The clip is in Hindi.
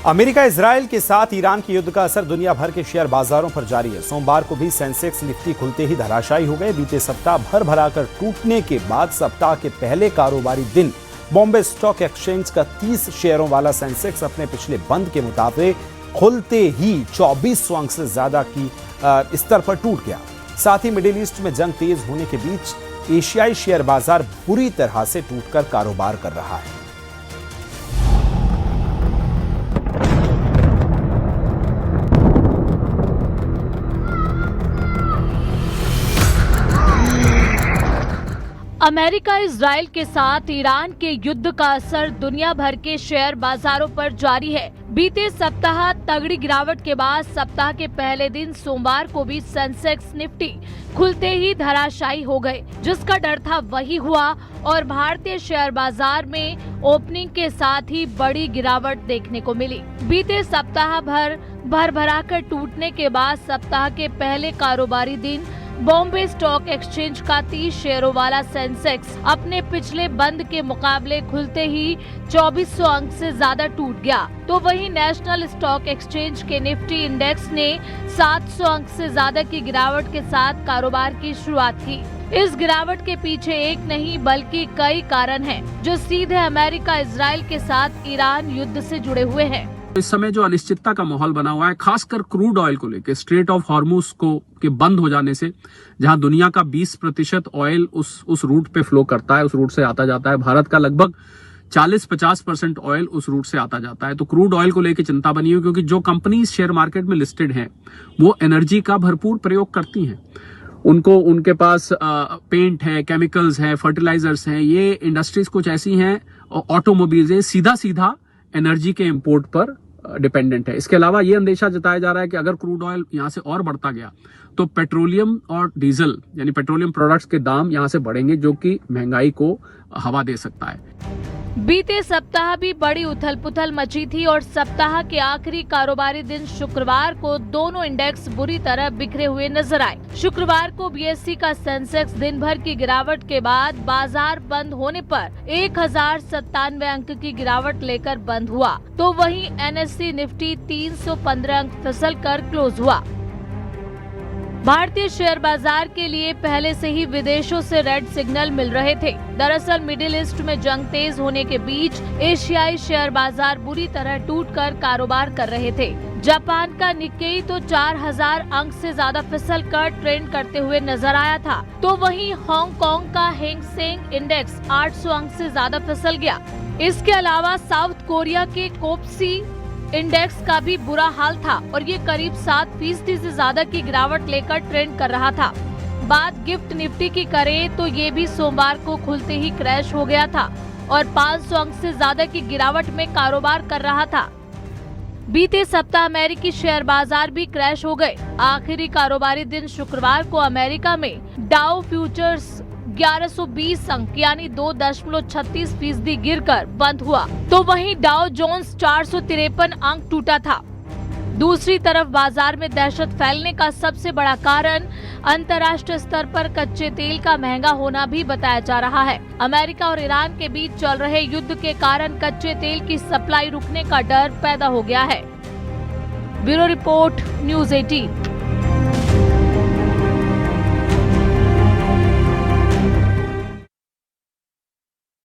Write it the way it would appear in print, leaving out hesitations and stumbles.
अमेरिका इजरायल के साथ ईरान के युद्ध का असर दुनिया भर के शेयर बाजारों पर जारी है। सोमवार को भी सेंसेक्स निफ्टी खुलते ही धराशायी हो गए। बीते सप्ताह भर कर टूटने के बाद सप्ताह के पहले कारोबारी दिन बॉम्बे स्टॉक एक्सचेंज का 30 शेयरों वाला सेंसेक्स अपने पिछले बंद के मुताबिक खुलते ही 2400 अंक से ज्यादा की स्तर पर टूट गया। साथ ही मिडिल ईस्ट में जंग तेज होने के बीच एशियाई शेयर बाजार बुरी तरह से टूटकर कारोबार कर रहा है। अमेरिका इजरायल के साथ ईरान के युद्ध का असर दुनिया भर के शेयर बाजारों पर जारी है। बीते सप्ताह तगड़ी गिरावट के बाद सप्ताह के पहले दिन सोमवार को भी सेंसेक्स निफ्टी खुलते ही धराशायी हो गए। जिसका डर था वही हुआ और भारतीय शेयर बाजार में ओपनिंग के साथ ही बड़ी गिरावट देखने को मिली। बीते सप्ताह भर कर टूटने के बाद सप्ताह के पहले कारोबारी दिन बॉम्बे स्टॉक एक्सचेंज का 30 शेयरों वाला सेंसेक्स अपने पिछले बंद के मुकाबले खुलते ही 2400 अंक से ज्यादा टूट गया। तो वहीं नेशनल स्टॉक एक्सचेंज के निफ्टी इंडेक्स ने 700 अंक से ज्यादा की गिरावट के साथ कारोबार की शुरुआत की। इस गिरावट के पीछे एक नहीं बल्कि कई कारण हैं, जो सीधे अमेरिका इजरायल के साथ ईरान युद्ध से जुड़े हुए हैं। इस समय जो अनिश्चितता का माहौल बना हुआ है, खासकर क्रूड ऑयल को लेकर, स्ट्रेट ऑफ हॉर्मुज के बंद हो जाने से, जहां दुनिया का 20% ऑयल उस रूट पे फ्लो करता है, उस रूट से आता जाता है। भारत का लगभग 40-50% ऑयल उस रूट से आता जाता है। तो क्रूड ऑयल को लेकर चिंता बनी हुई, क्योंकि जो कंपनीज शेयर मार्केट में लिस्टेड हैं वो एनर्जी का भरपूर प्रयोग करती हैं। उनके पास पेंट है, केमिकल्स है, फर्टिलाइजर्स हैं। ये इंडस्ट्रीज कुछ ऐसी हैं, ऑटोमोबाइल्स है, सीधा एनर्जी के इंपोर्ट पर डिपेंडेंट है। इसके अलावा ये अंदेशा जताया जा रहा है कि अगर क्रूड ऑयल यहाँ से और बढ़ता गया तो पेट्रोलियम और डीजल यानी पेट्रोलियम प्रोडक्ट्स के दाम यहाँ से बढ़ेंगे, जो कि महंगाई को हवा दे सकता है। बीते सप्ताह भी बड़ी उथल पुथल मची थी और सप्ताह के आखिरी कारोबारी दिन शुक्रवार को दोनों इंडेक्स बुरी तरह बिखरे हुए नजर आए। शुक्रवार को बीएसई का सेंसेक्स दिन भर की गिरावट के बाद बाजार बंद होने पर 1097 अंक की गिरावट लेकर बंद हुआ। तो वहीं एनएसई निफ्टी 315 अंक फिसल कर क्लोज हुआ। भारतीय शेयर बाजार के लिए पहले से ही विदेशों से रेड सिग्नल मिल रहे थे। दरअसल मिडिल ईस्ट में जंग तेज होने के बीच एशियाई शेयर बाजार बुरी तरह टूटकर कारोबार कर रहे थे। जापान का निक्केई तो 4000 अंक से ज्यादा फिसल कर ट्रेंड करते हुए नजर आया था। तो वहीं हांगकांग का हैंग सेंग इंडेक्स 800 अंक से ज्यादा फिसल गया। इसके अलावा साउथ कोरिया के कोप्सी इंडेक्स का भी बुरा हाल था और ये करीब 7% से ज्यादा की गिरावट लेकर ट्रेंड कर रहा था। बात गिफ्ट निफ्टी की करें तो ये भी सोमवार को खुलते ही क्रैश हो गया था और 500 अंक से ज्यादा की गिरावट में कारोबार कर रहा था। बीते सप्ताह अमेरिकी शेयर बाजार भी क्रैश हो गए। आखिरी कारोबारी दिन शुक्रवार को अमेरिका में डाउ फ्यूचर्स 1120 अंक यानी 2.36% गिरकर बंद हुआ। तो वहीं डाउ जोन्स 453 अंक टूटा था। दूसरी तरफ बाजार में दहशत फैलने का सबसे बड़ा कारण अंतर्राष्ट्रीय स्तर पर कच्चे तेल का महंगा होना भी बताया जा रहा है। अमेरिका और ईरान के बीच चल रहे युद्ध के कारण कच्चे तेल की सप्लाई रुकने का डर पैदा हो गया है। Bureau report, news 18।